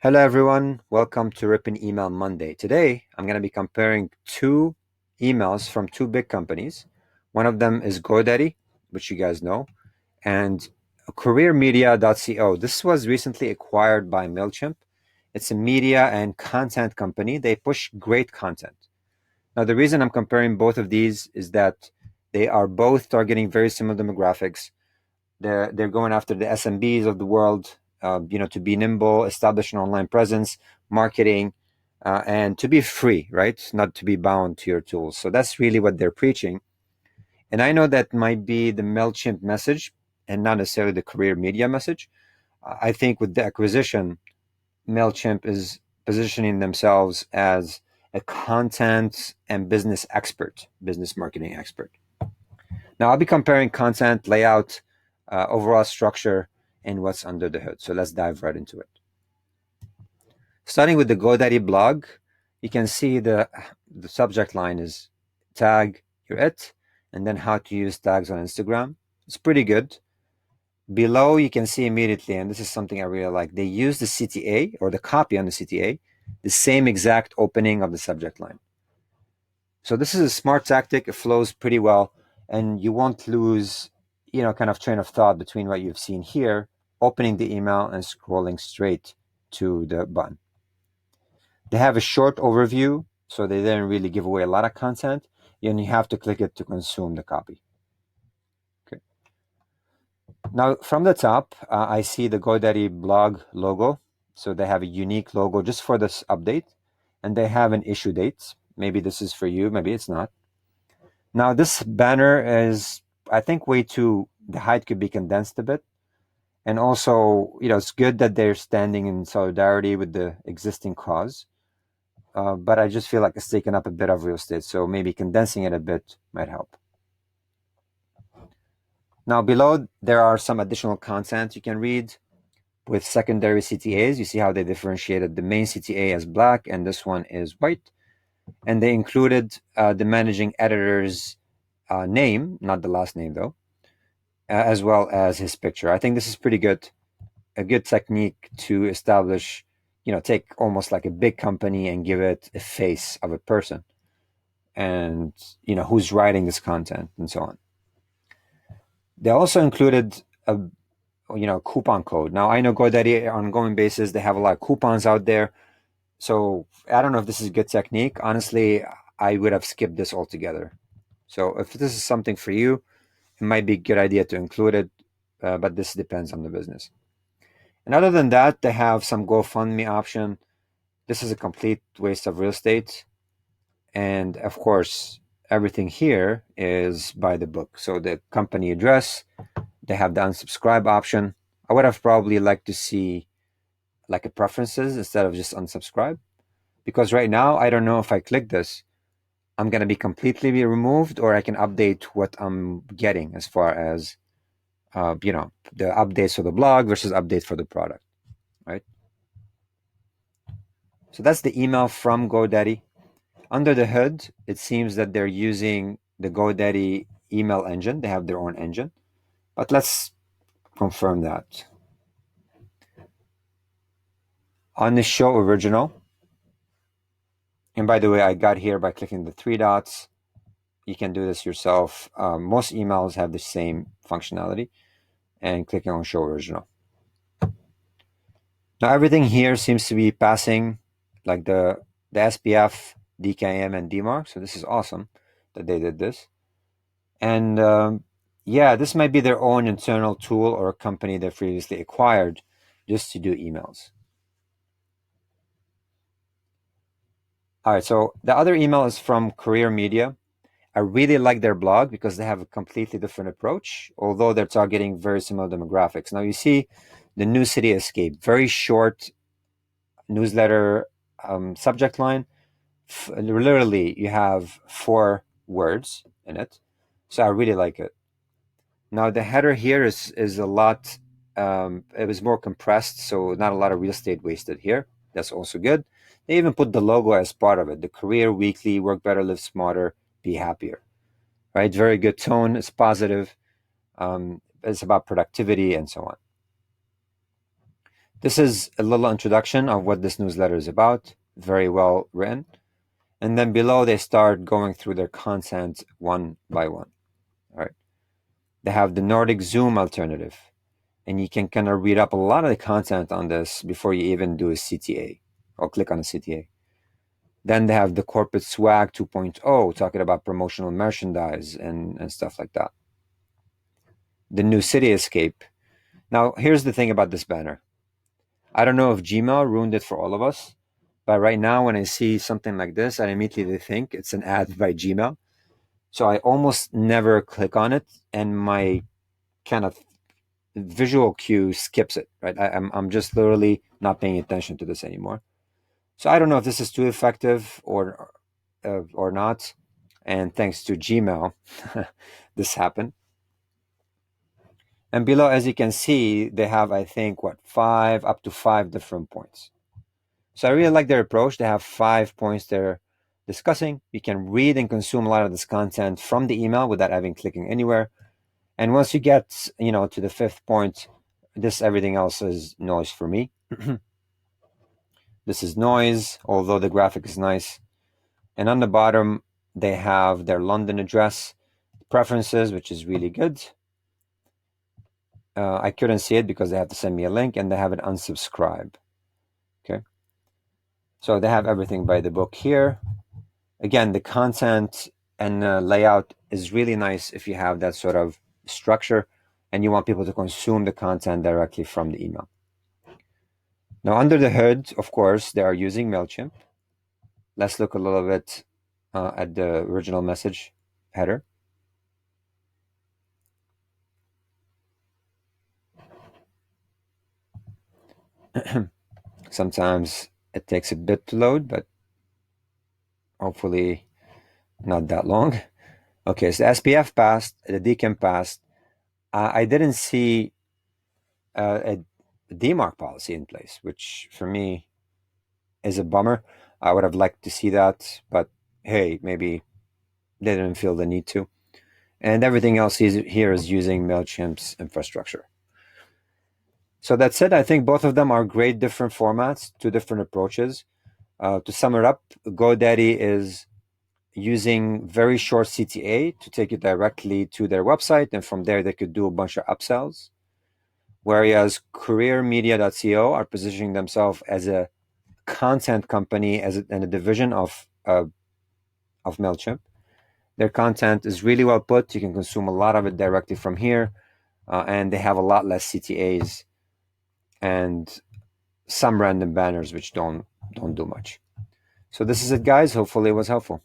Hello everyone, welcome to Ripping Email Monday. Today I'm going to be comparing two emails from two big companies. One of them is Godaddy, which you guys know, and CourierMedia.co. This was recently acquired by Mailchimp. It's a media and content company. They push great content. Now the reason I'm comparing both of these is that they are both targeting very similar demographics. They're going after the SMBs of the world, to be nimble, establish an online presence, marketing, and to be free, right? Not to be bound to your tools. So that's really what they're preaching. And I know that might be the Mailchimp message and not necessarily the Courier Media message. I think with the acquisition, Mailchimp is positioning themselves as a content and business expert, business marketing expert. Now I'll be comparing content, layout, overall structure, and what's under the hood. So let's dive right into it. Starting with the GoDaddy blog, you can see the subject line is tag your it, and then how to use tags on Instagram. It's pretty good. Below, you can see immediately, and this is something I really like, they use the CTA or the copy on the CTA, the same exact opening of the subject line. So this is a smart tactic. It flows pretty well, and you won't lose, kind of train of thought between what you've seen here, opening the email and scrolling straight to the button. They have a short overview, so they didn't really give away a lot of content, and you have to click it to consume the copy. Okay. Now, from the top, I see the GoDaddy blog logo. So they have a unique logo just for this update, and they have an issue date. Maybe this is for you, maybe it's not. Now this banner is, I think, way too, the height could be condensed a bit. And also, it's good that they're standing in solidarity with the existing cause. But I just feel like it's taken up a bit of real estate. So maybe condensing it a bit might help. Now below, there are some additional content you can read with secondary CTAs. You see how they differentiated the main CTA as black and this one is white. And they included the managing editor's name, not the last name though, as well as his picture. I think this is pretty good, a good technique to establish, take almost like a big company and give it a face of a person and, who's writing this content and so on. They also included a, coupon code. Now I know GoDaddy on an ongoing basis, they have a lot of coupons out there. So I don't know if this is a good technique. Honestly, I would have skipped this altogether. So if this is something for you, it might be a good idea to include it, but this depends on the business. And other than that, they have some Gofundme option. This is a complete waste of real estate. And of course, everything here is by the book. So the company address, they have the unsubscribe option. I would have probably liked to see like a preferences instead of just unsubscribe. Because right now, I don't know if I click this, I'm going to be completely removed or I can update what I'm getting as far as, the updates for the blog versus updates for the product, right? So that's the email from GoDaddy. Under the hood, it seems that they're using the GoDaddy email engine. They have their own engine, but let's confirm that. On the show original, and by the way, I got here by clicking the three dots. You can do this yourself. Most emails have the same functionality and clicking on show original. Now everything here seems to be passing like the SPF, DKIM, and DMARC. So this is awesome that they did this. And yeah, this might be their own internal tool or a company they previously acquired just to do emails. All right, so the other email is from Courier Media. I really like their blog because they have a completely different approach, although they're targeting very similar demographics. Now you see the New City Escape, very short newsletter subject line. Literally, you have 4 words in it. So I really like it. Now the header here is a lot, it was more compressed, so not a lot of real estate wasted here. That's also good. They even put the logo as part of it. The Career Weekly, Work Better, Live Smarter, Be Happier. Right? Very good tone. It's positive. It's about productivity and so on. This is a little introduction of what this newsletter is about. Very well written. And then below, they start going through their content one by one. All right. They have the Nordic Zoom alternative. And you can kind of read up a lot of the content on this before you even do a CTA or click on a CTA. Then they have the Corporate Swag 2.0, talking about promotional merchandise and stuff like that. The new City Escape. Now, here's the thing about this banner. I don't know if Gmail ruined it for all of us, but right now when I see something like this, I immediately think it's an ad by Gmail. So I almost never click on it, and my kind of visual cue skips it, right? I'm just literally not paying attention to this anymore. So I don't know if this is too effective or not. And thanks to Gmail, this happened. And below, as you can see, they have, I think, up to five different points. So I really like their approach. They have 5 points they're discussing. You can read and consume a lot of this content from the email without having clicking anywhere. And once you get, to the 5th point, everything else is noise for me. This is noise, although the graphic is nice. And on the bottom, they have their London address, preferences, which is really good. I couldn't see it because they have to send me a link, and they have it unsubscribe. Okay. So they have everything by the book here. Again, the content and layout is really nice if you have that sort of structure and you want people to consume the content directly from the email. Now, under the hood, of course, they are using Mailchimp. Let's look a little bit at the original message header. Sometimes it takes a bit to load, but hopefully not that long. Okay, so the SPF passed, the DKIM passed. I didn't see a DMARC policy in place, which for me is a bummer. I would have liked to see that, but hey, maybe they didn't feel the need to. And everything else here is using Mailchimp's infrastructure. So that said, I think both of them are great different formats, two different approaches. To sum it up, Godaddy is using very short CTA to take you directly to their website, and from there they could do a bunch of upsells. Whereas CourierMedia.co are positioning themselves as a content company and a division of Mailchimp. Their content is really well put. You can consume a lot of it directly from here, and they have a lot less CTAs and some random banners which don't do much. So this is it, guys. Hopefully it was helpful.